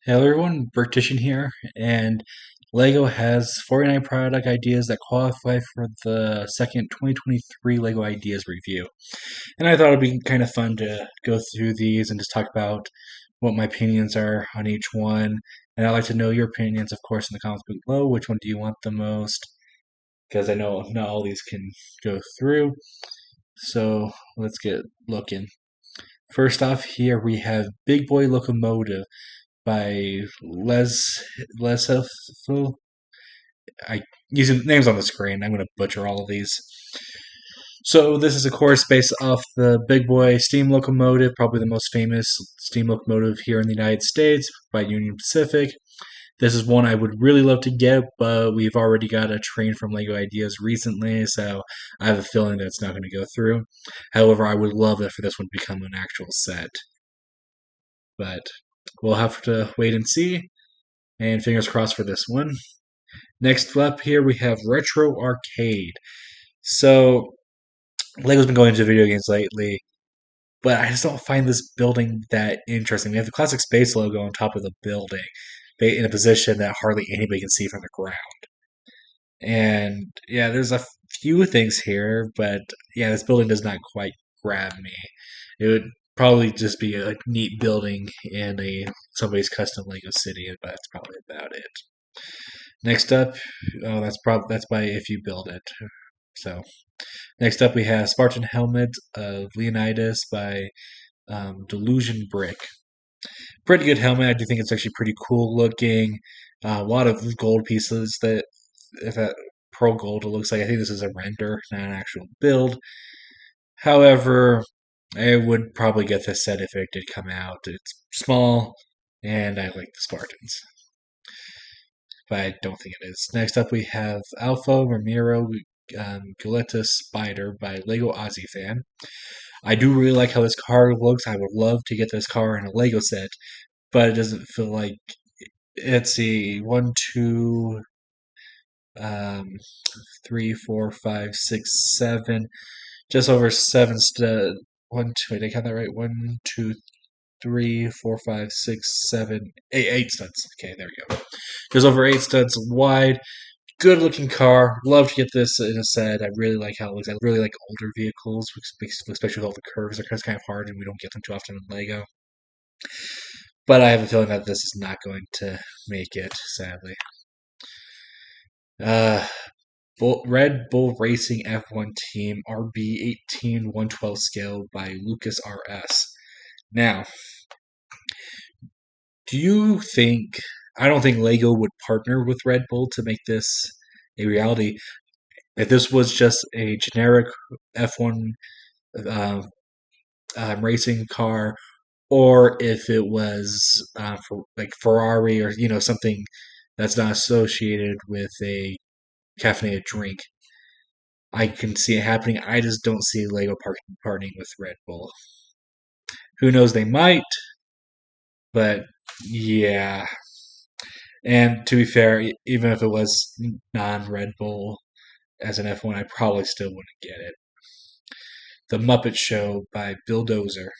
Hello everyone, Bertitian here, and LEGO has 49 product ideas that qualify for the second 2023 LEGO Ideas review. And I thought it'd be kind of fun to go through these and just talk about what my opinions are on each one. And I'd like to know your opinions, of course, in the comments below. Which one do you want the most? Because I know not all these can go through. So let's get looking. First off, here we have Big Boy Locomotive by Lesefo. I using names on the screen. I'm going to butcher all of these. So this is of course based off the Big Boy Steam Locomotive, probably the most famous steam locomotive here in the United States by Union Pacific. This is one I would really love to get, but we've already got a train from LEGO Ideas recently, so I have a feeling that it's not going to go through. However, I would love it for this one to become an actual set. But we'll have to wait and see. And fingers crossed for this one. Next up here we have Retro Arcade. So Lego's been going into video games lately, but I just don't find this building that interesting. We have the classic space logo on top of the building, in a position that hardly anybody can see from the ground. And yeah, there's a few things here, but yeah, this building does not quite grab me. It would probably just be a neat building in somebody's custom Lego city, but that's probably about it. Next up, oh, that's by If You Build It. So, next up we have Spartan Helmet of Leonidas by Delusion Brick. Pretty good helmet. I do think it's actually pretty cool looking. A lot of gold pieces if that pearl gold it looks like. I think this is a render, not an actual build. However, I would probably get this set if it did come out. It's small, and I like the Spartans, but I don't think it is. Next up, we have Alpha Ramiro Guleta Spider by Lego Aussie Fan. I do really like how this car looks. I would love to get this car in a Lego set, but it doesn't feel like. Let's see, 1, 2, um, 3, 4, 5, 6, 7, just over 7 stud. One, two, wait, did I count that right? 1, 2, 3, 4, 5, 6, 7, 8 studs. Okay, there we go. Just over 8 studs wide. Good looking car. Love to get this in a set. I really like how it looks. I really like older vehicles, especially with all the curves. They're kind of hard, and we don't get them too often in Lego. But I have a feeling that this is not going to make it, sadly. Red Bull Racing F1 Team RB18 112 scale by Lucas RS. Now, do you think? I don't think Lego would partner with Red Bull to make this a reality. If this was just a generic F1 uh, racing car, or if it was for like Ferrari or something that's not associated with a caffeinated drink, I can see it happening. I just don't see Lego partnering with Red Bull. Who knows? They might, but yeah. And to be fair, even if it was non-Red Bull as an F1, I probably still wouldn't get it. The Muppet Show by Bulldozer.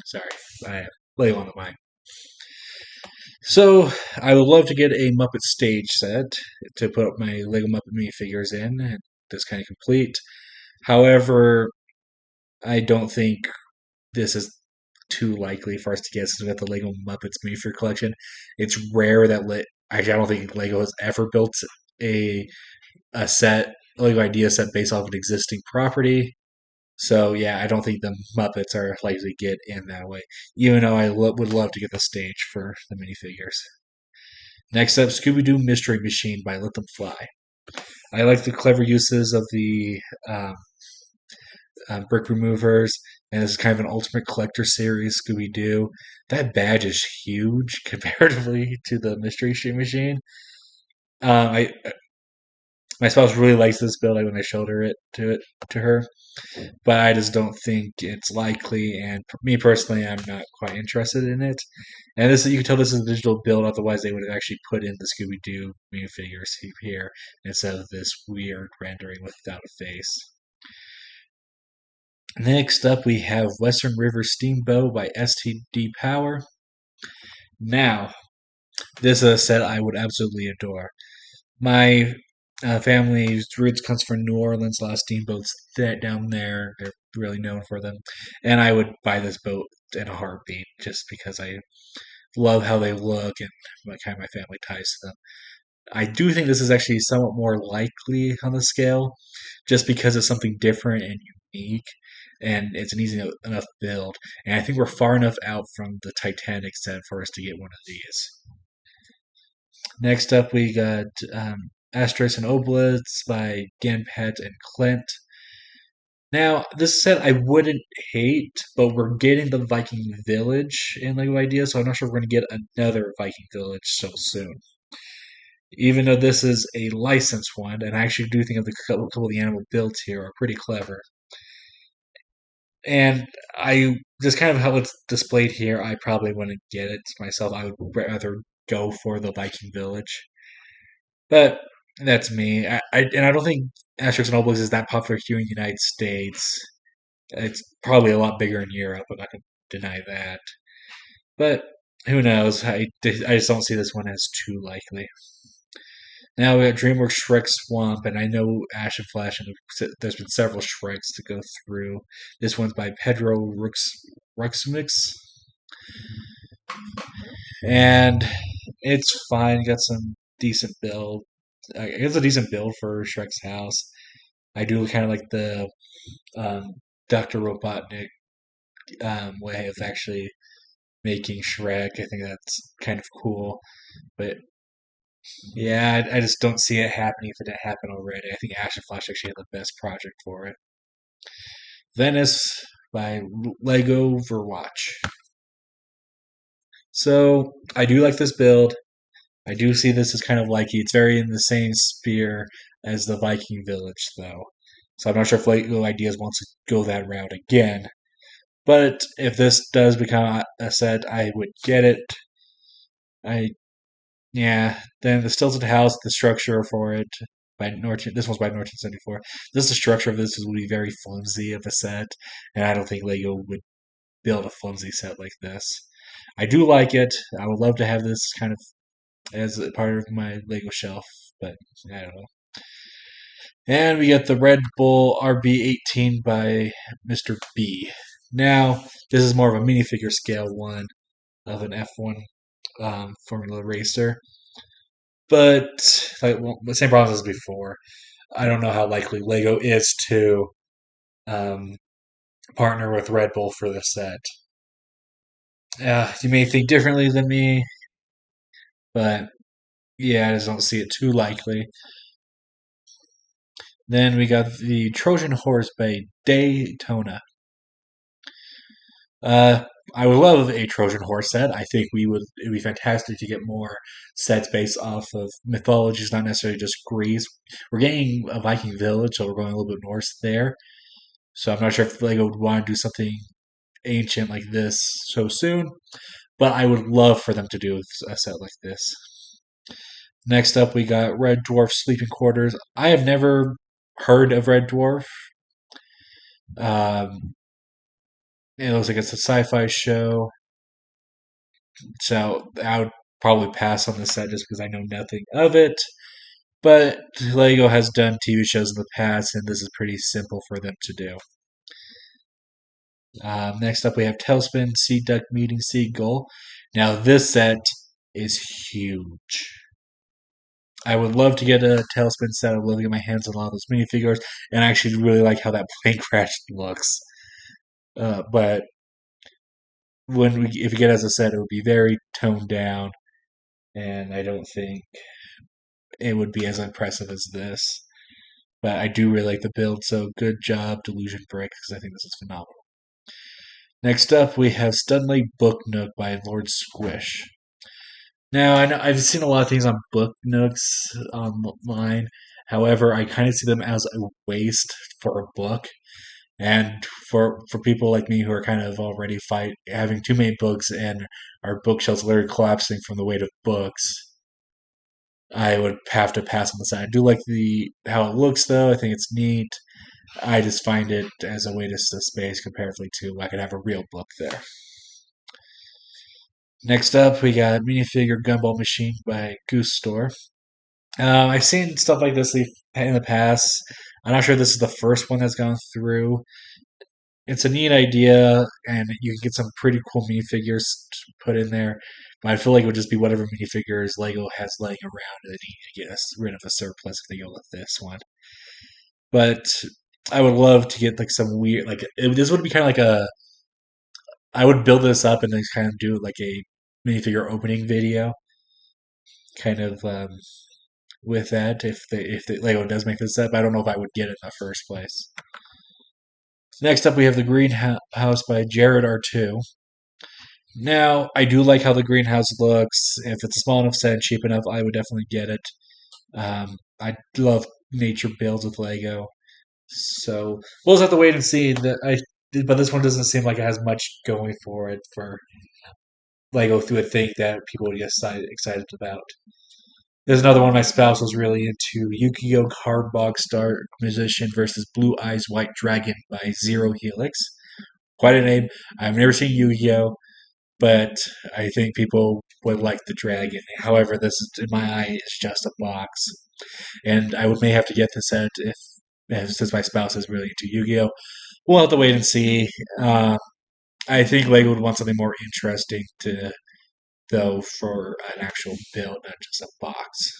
Sorry, I have Lego on the mind. So I would love to get a Muppet stage set to put my Lego Muppet minifigures in, and this kind of complete. However, I don't think this is too likely for us to get since we got the Lego Muppets minifigure collection. It's rare that actually I don't think Lego has ever built a set Lego idea set based off an existing property. So yeah, I don't think the Muppets are likely to get in that way. Even though I would love to get the stage for the minifigures. Next up, Scooby Doo Mystery Machine by Let Them Fly. I like the clever uses of the brick removers, and this is kind of an ultimate collector series, Scooby Doo. That badge is huge comparatively to the Mystery Machine. I My spouse really likes this build. When I showed her to her, but I just don't think it's likely. And me personally, I'm not quite interested in it. And this, you can tell this is a digital build. Otherwise, they would have actually put in the Scooby Doo minifigures here instead of this weird rendering without a face. Next up, we have Western River Steamboat by STD Power. Now, this is a set I would absolutely adore. My family's roots comes from New Orleans. A lot of steamboats down there. They're really known for them, and I would buy this boat in a heartbeat just because I love how they look and what kind of my family ties to them. I do think this is actually somewhat more likely on the scale, just because it's something different and unique, and it's an easy enough build. And I think we're far enough out from the Titanic set for us to get one of these. Next up, we got Asterix and Obelix by Genpet and Clint. Now, this set I wouldn't hate, but we're getting the Viking Village in Lego Ideas, so I'm not sure we're going to get another Viking Village so soon. Even though this is a licensed one, and I actually do think of the couple of the animal builds here are pretty clever. And I just kind of how it's displayed here, I probably wouldn't get it myself. I would rather go for the Viking Village. But that's me. And I don't think Asterix and Obelix is that popular here in the United States. It's probably a lot bigger in Europe. I'm not going to deny that. But who knows? I just don't see this one as too likely. Now we got DreamWorks Shrek Swamp, and I know Ash and Flash, and there's been several Shreks to go through. This one's by Pedro Ruxmix, and it's fine. Got some decent build. It's a decent build for Shrek's house. I do kind of like the um, Dr. Robotnik way of actually making Shrek. I think that's kind of cool. But yeah, I just don't see it happening if it didn't happen already. I think Ash and Flash actually have the best project for it. Venice by Lego Verwatch. So I do like this build. I do see this as kind of like it's very in the same sphere as the Viking Village, though. So I'm not sure if Lego Ideas wants to go that route again. But if this does become a set, I would get it. I Yeah. Then the Stilted House, the structure for it by Norton. This one's by Norton 74. The structure of this would be very flimsy of a set, and I don't think Lego would build a flimsy set like this. I do like it. I would love to have this kind of as a part of my Lego shelf, but I don't know. And we got the Red Bull RB18 by Mr. B. Now, this is more of a minifigure scale one of an F1 Formula Racer. But like, well, the same problem as before. I don't know how likely Lego is to um, partner with Red Bull for the set. You may think differently than me, but yeah, I just don't see it too likely. Then we got the Trojan Horse by Daytona. Uh, I would love a Trojan Horse set. I think it'd be fantastic to get more sets based off of mythologies, not necessarily just Greece. We're getting a Viking village, so we're going a little bit north there. So I'm not sure if Lego would want to do something ancient like this so soon, but I would love for them to do a set like this. Next up, we got Red Dwarf Sleeping Quarters. I have never heard of Red Dwarf. Um, it looks like it's a sci-fi show, so I would probably pass on this set just because I know nothing of it. But Lego has done TV shows in the past, and this is pretty simple for them to do. Next up, we have Tailspin Sea Duck Meeting Seagull. Now, this set is huge. I would love to get a Tailspin set. I would love to get my hands on a lot of those minifigures, and I actually really like how that plane crash looks. But if we get as a set, it would be very toned down, and I don't think it would be as impressive as this. But I do really like the build, so good job, Delusion Brick, because I think this is phenomenal. Next up, we have Studley Book Nook by Lord Squish. Now, I've seen a lot of things on Book Nooks online. However, I kind of see them as a waste for a book. And for people like me who are kind of already having too many books and our bookshelves literally collapsing from the weight of books, I would have to pass on the side. I do like the how it looks though. I think it's neat. I just find it as a waste of space comparatively to I could have a real book there. Next up, we got minifigure Gumball Machine by Goose Store. I've seen stuff like this in the past. I'm not sure this is the first one that's gone through. It's a neat idea, and you can get some pretty cool minifigures to put in there. But I feel like it would just be whatever minifigures Lego has laying around, and then you get rid of a surplus if they go with this one. But I would love to get like some weird, this would be kind of like a. I would build this up and then kind of do like a minifigure opening video, kind of with that if the Lego does make this up. I don't know if I would get it in the first place. Next up, we have the Greenhouse by Jared R2. Now, I do like how the greenhouse looks. If it's a small enough set and cheap enough, I would definitely get it. I love nature builds with Lego, so we'll just have to wait and see. But this one doesn't seem like it has much going for it for Lego through a thing that people would get excited about. There's another one my spouse was really into: Yu-Gi-Oh! Cardbox Star Musician versus Blue Eyes White Dragon by Zero Helix. Quite a name. I've never seen Yu-Gi-Oh! But I think people would like the dragon. However, this is, in my eye, is just a box, and may have to get this set if since my spouse is really into Yu-Gi-Oh. We'll have to wait and see. Uh, I think Lego would want something more interesting to though for an actual build, not just a box.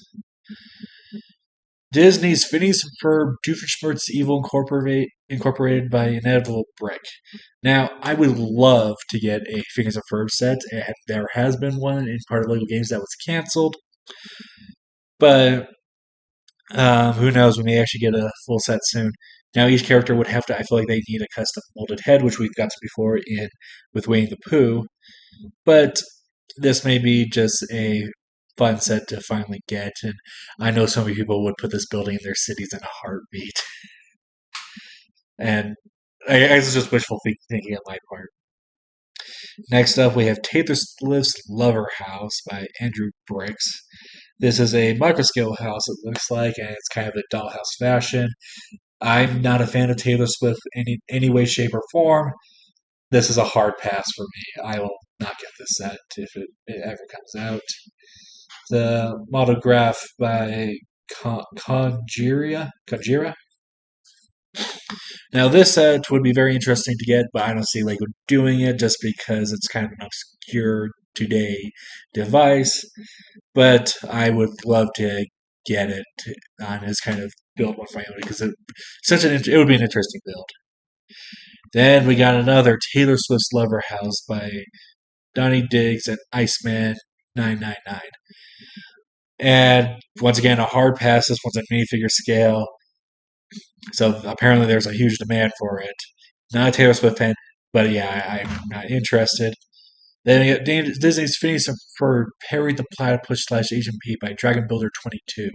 Disney's Phineas and Ferb Doofenshmirtz Evil Incorporated by Inevitable Brick. Now, I would love to get a Phineas and Ferb set, and there has been one in part of Lego Games that was canceled. But who knows? We may actually get a full set soon. Now, each character would have to. I feel like they need a custom molded head, which we've got to before in with Winnie the Pooh. But this may be just a fun set to finally get, and I know so many people would put this building in their cities in a heartbeat. And I guess it's just wishful thinking on my part. Next up, we have Taylor Swift's Lover House by Andrew Bricks. This is a microscale house, it looks like, and it's kind of a dollhouse fashion. I'm not a fan of Taylor Swift in any way, shape, or form. This is a hard pass for me. I will not get this set if it ever comes out. The monograph by Conjira. Now, this set would be very interesting to get, but I don't see Lego doing it just because it's kind of an obscure today device. But I would love to get it on his kind of build one for my own because it would be an interesting build. Then we got another Taylor Swift's Lover House by Donnie Diggs and Iceman 999. And once again, a hard pass. This one's a minifigure scale. So apparently there's a huge demand for it. Not a Taylor Swift fan, but yeah, I'm not interested. Then we got Disney's Phineas for Perry the Platypus / Agent P by Dragon Builder 22.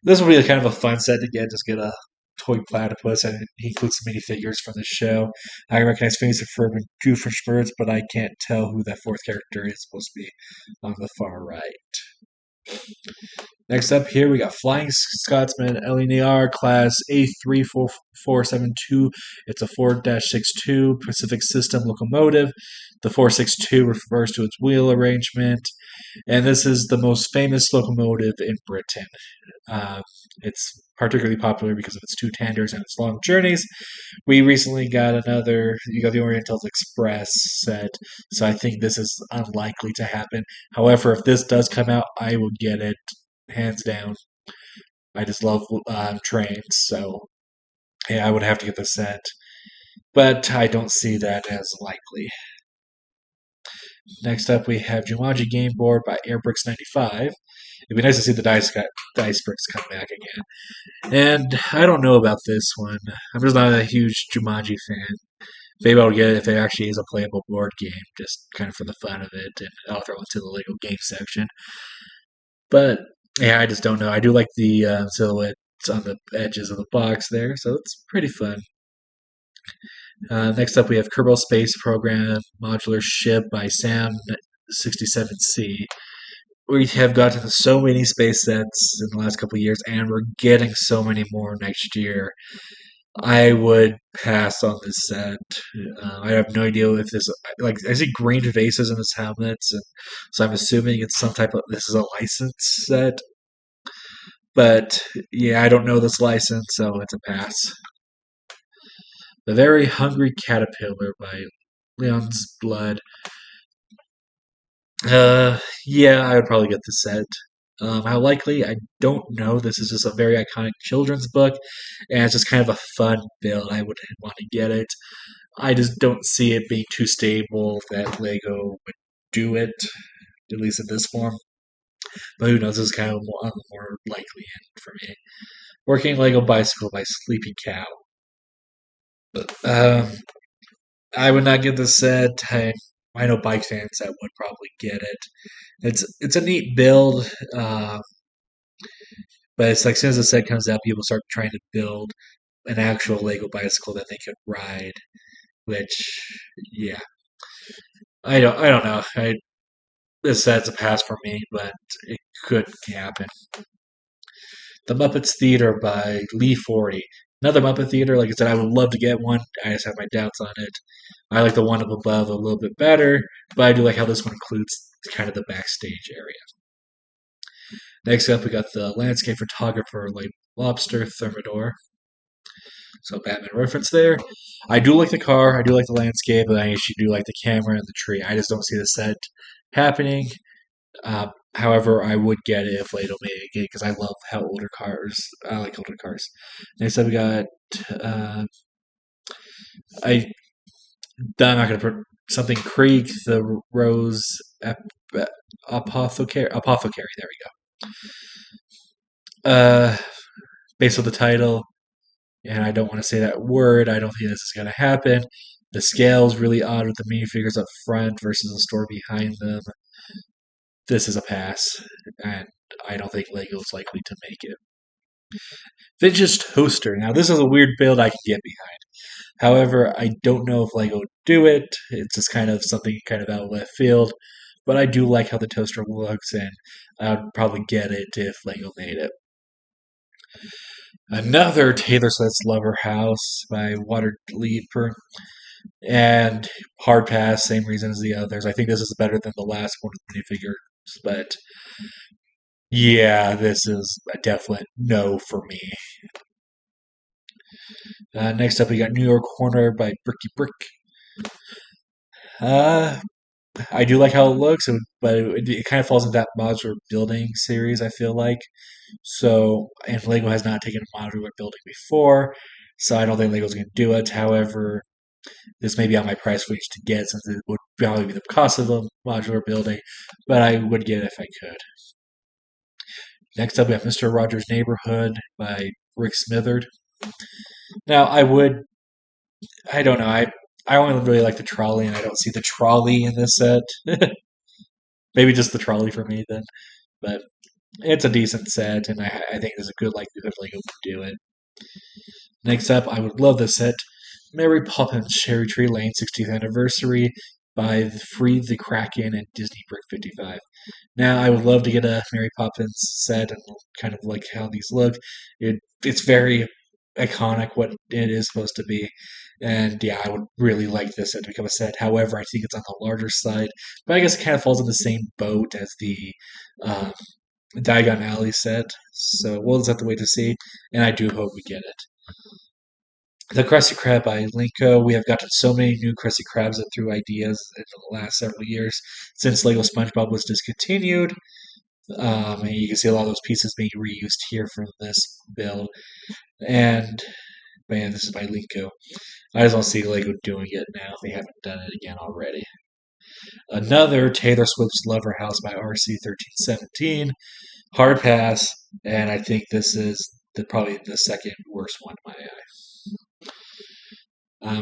This will be kind of a fun set to get. Just get a toy platypus, and he includes some minifigures from the show. I recognize Phineas and Ferb and Doofenshmirtz, but I can't tell who that fourth character is supposed to be on the far right. Next up here, we got Flying Scotsman LNAR Class A34472. It's a 4-62 Pacific System locomotive. The 462 refers to its wheel arrangement, and this is the most famous locomotive in Britain. It's particularly popular because of its two tanders and its long journeys. We recently got you got the Oriental Express set, so I think this is unlikely to happen. However, if this does come out, I will get it, hands down. I just love trains, so yeah, I would have to get this set. But I don't see that as likely. Next up, we have Jumanji Game Board by Airbricks95. It'd be nice to see the Dice Bricks come back again. And I don't know about this one. I'm just not a huge Jumanji fan. Maybe I'll get it if it actually is a playable board game, just kind of for the fun of it, and I'll throw it to the Lego game section. But yeah, I just don't know. I do like the silhouettes on the edges of the box there, so it's pretty fun. Next up, we have Kerbal Space Program Modular Ship by Sam67C. We have gotten so many space sets in the last couple of years, and we're getting so many more next year. I would pass on this set. I have no idea if this, like, I see green vases in this helmet, and so I'm assuming it's some type of, this is a licensed set. But yeah, I don't know this license, so it's a pass. The Very Hungry Caterpillar by Leon's Blood. Yeah, I would probably get the set. How likely? I don't know. This is just a very iconic children's book, and it's just kind of a fun build. I would want to get it. I just don't see it being too stable that Lego would do it, at least in this form. But who knows? This is kind of more, on the more likely end for me. Working Lego Bicycle by Sleepy Cow. Um, I would not get the set. I know bike fans that would probably get it. It's a neat build, but it's like as soon as the set comes out, people start trying to build an actual Lego bicycle that they could ride. Which, yeah, I don't know. This set's a pass for me, but it could happen. The Muppets Theater by Lee Forty. Another Muppet Theater. Like I said, I would love to get one. I just have my doubts on it. I like the one up above a little bit better, but I do like how this one includes kind of the backstage area. Next up, we got the landscape photographer like Lobster Thermidor. So Batman reference there. I do like the car. I do like the landscape, but I actually do like the camera and the tree. I just don't see the set happening. However, I would get it if Lado made it again because I love how older cars. I like older cars. Next up, we got. Uh, I I'm not going to put something Creek, the Rose Apothecary. Apothecary. There we go. Based on the title, and I don't want to say that word. I don't think this is going to happen. The scale is really odd with the minifigures up front versus the store behind them. This is a pass, and I don't think Lego is likely to make it. Vintage Toaster. Now, this is a weird build I can get behind. However, I don't know if Lego would do it. It's just kind of something kind of out of left field. But I do like how the toaster looks, and I'd probably get it if Lego made it. Another Taylor Swift's Lover House by Water Leaper. And hard pass, same reason as the others. I think this is better than the last one with minifigures, but yeah, this is a definite no for me. Next up, we got New York Corner by Bricky Brick. Uh, I do like how it looks, but it kind of falls into that modular building series, I feel like. So, and Lego has not taken a modular building before, so I don't think Lego's going to do it. However, this may be on my price range to get since it would probably be the cost of the modular building, but I would get it if I could. Next up, we have Mr. Rogers' Neighborhood by Rick Smitherd. Now, I don't know, I only really like the trolley, and I don't see the trolley in this set. Maybe just the trolley for me then, but it's a decent set, and I think there's a good likelihood Lego could do it. Next up, I would love this set, Mary Poppins Cherry Tree Lane 60th Anniversary by Free the Kraken and Disney Brick 55. Now, I would love to get a Mary Poppins set and kind of like how these look. It's very iconic what it is supposed to be. And yeah, I would really like this set to become a set. However, I think it's on the larger side. But I guess it kind of falls in the same boat as the um, Diagon Alley set. So we'll just have to wait to see. And I do hope we get it. The Krusty Krab by Linko. We have gotten so many new Krusty Krabs that through ideas in the last several years since Lego SpongeBob was discontinued. And you can see a lot of those pieces being reused here from this build. And man, this is by Linko. I just don't see Lego doing it now if they haven't done it again already. Another Taylor Swift's Lover House by RC1317. Hard pass, and I think this is probably the second worst one in my eye.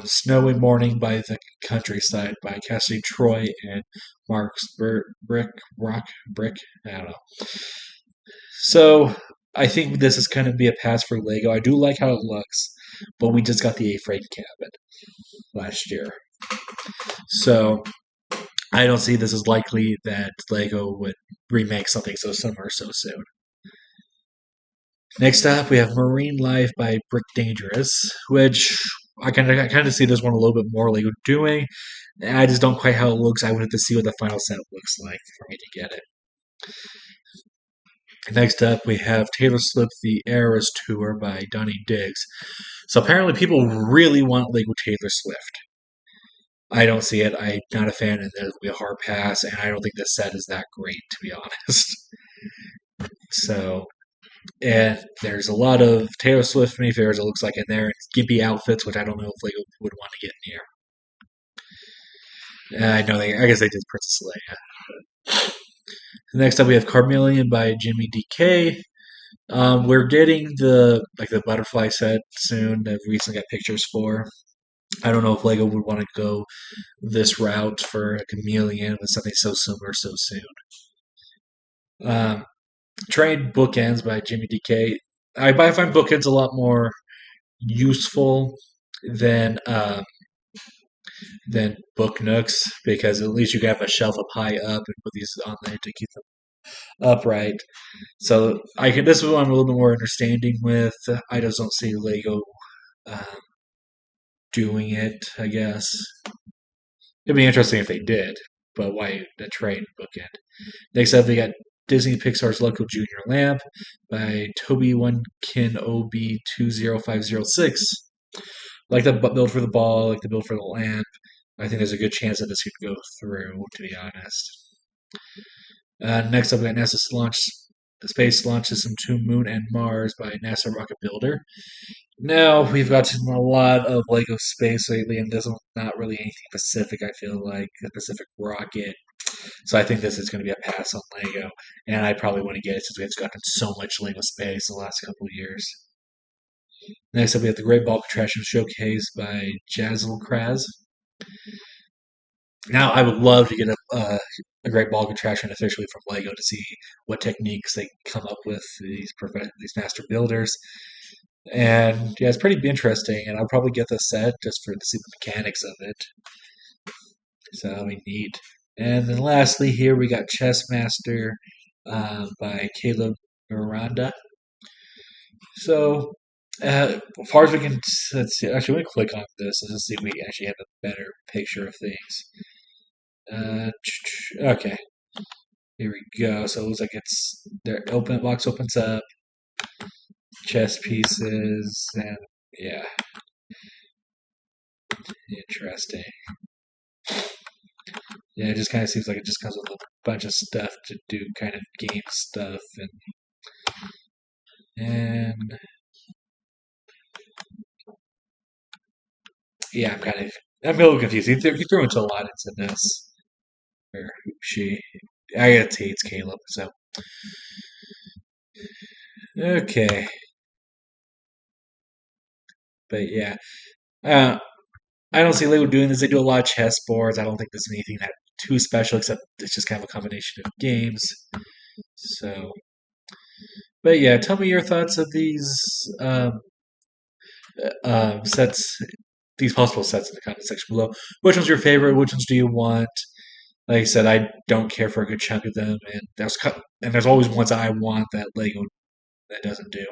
Snowy Morning by the Countryside by Cassidy Troy and Mark's Brick. I don't know. So I think this is going to be a pass for Lego. I do like how it looks, but we just got the A-frame cabin last year. So I don't see this as likely that Lego would remake something so similar so soon. Next up, we have Marine Life by Brick Dangerous, which I kind of see this one a little bit more Lego doing. I just don't quite how it looks. I would have to see what the final set looks like for me to get it. Next up, we have Taylor Swift The Eras Tour by Donnie Diggs. So apparently, people really want Lego Taylor Swift. I don't see it. I'm not a fan, and there'll be a hard pass, and I don't think this set is that great, to be honest. So, and there's a lot of Taylor Swift minifigures, it looks like, in there, and gimpy outfits, which I don't know if Lego would want to get in here. I know I guess they did Princess Leia. Next up, we have Carmelian by Jimmy DK. We're getting the butterfly set soon. That we recently got pictures for. I don't know if Lego would want to go this route for a chameleon with something so similar so soon. Trade Bookends by Jimmy DK. I find Bookends a lot more useful than Book Nooks because at least you can have a shelf up high up and put these on there to keep them upright. So this is what I'm a little bit more understanding with. I just don't see Lego um, doing it. I guess it'd be interesting if they did, but why the trade bookend? Next up, we got Disney Pixar's Loco Junior Lamp by Toby One-Kin OB20506. Like the build for the ball, like the build for the lamp. I think there's a good chance that this could go through, to be honest. Next up, we got NASA's Space Launch System to Moon and Mars by NASA Rocket Builder. Now, we've gotten a lot of Lego space lately, and this one's not really anything Pacific, I feel like. The Pacific Rocket. So I think this is going to be a pass on Lego, and I probably want to get it since we've gotten so much Lego space the last couple of years. Next up, we have the Great Ball Contraption Showcase by Jazzle Kraz. Now, I would love to get a Great Ball Contraption officially from Lego to see what techniques they come up with, these master builders. And yeah, it's pretty interesting, and I'll probably get the set just to see the mechanics of it. So that'll be neat. And then lastly, here we got Chess Master by Caleb Miranda. So, as far as we can, let's see. Actually, let me click on this and see if we actually have a better picture of things. Okay, here we go. So it looks like it's their box opens up, chess pieces, and yeah, interesting. Yeah, it just kind of seems like it just comes with a bunch of stuff to do, kind of game stuff, and yeah, I'm a little confused. He threw into a lot into this. Or she, I guess it's Caleb. So okay, but yeah, uh, I don't see Lego doing this. They do a lot of chess boards. I don't think there's anything that too special, except it's just kind of a combination of games. So, but yeah, tell me your thoughts of these sets, these possible sets in the comment section below. Which one's your favorite? Which ones do you want? Like I said, I don't care for a good chunk of them, and there's always ones I want that Lego that doesn't do.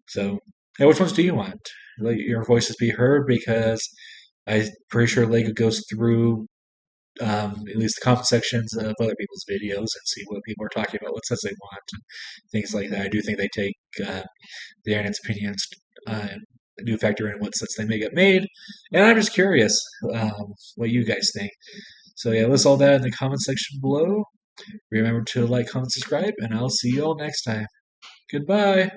So, hey, which ones do you want? Let your voices be heard because I'm pretty sure Lego goes through at least the comment sections of other people's videos and see what people are talking about, what sets they want, and things like that. I do think they take the internet's opinions and do factor in what sets they may get made, and I'm just curious what you guys think. So yeah, list all that in the comment section below. Remember to like, comment, subscribe, and I'll see you all next time. Goodbye.